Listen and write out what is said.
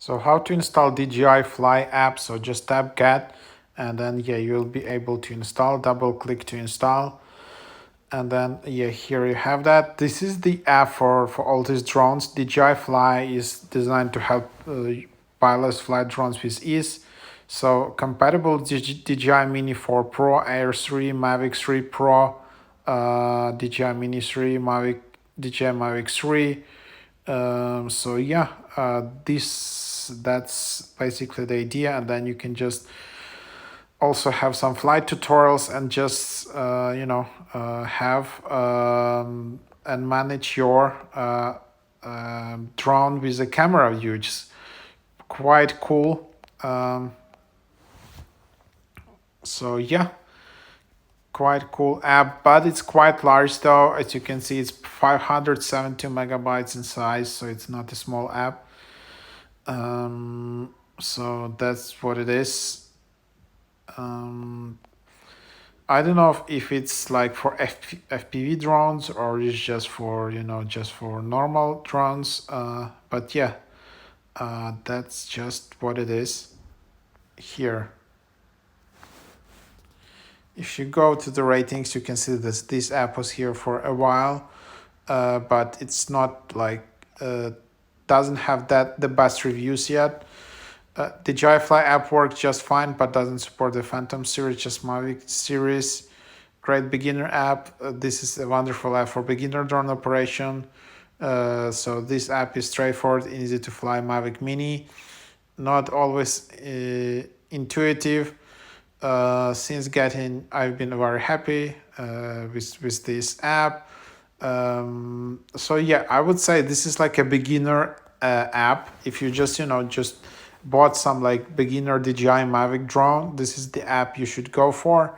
So how to install DJI Fly app? So just tap get, and then you'll be able to install. Double click to install, and then here you have that. This is the app for all these drones. DJI Fly is designed to help pilots fly drones with ease. So compatible DJI Mini 4 Pro, Air 3, Mavic 3 Pro, DJI Mini 3, DJI Mavic 3. That's basically the idea, and then you can just also have some flight tutorials and just have and manage your drone with a camera view, which is quite cool. Quite cool app, but it's quite large though. As you can see, it's 572 megabytes in size, so it's not a small app. So that's what it is. I don't know if it's like for FPV drones or it's just for just for normal drones. But that's just what it is here. If you go to the ratings, you can see that this app was here for a while, but it's not like doesn't have the best reviews yet. The DJI Fly app works just fine, but doesn't support the Phantom series, just Mavic series. Great beginner app. This is a wonderful app for beginner drone operation. So this app is straightforward and easy to fly Mavic Mini. Not always intuitive. Since getting, I've been very happy with this app. I would say this is like a beginner app. If you just bought some like beginner DJI Mavic drone, this is the app you should go for.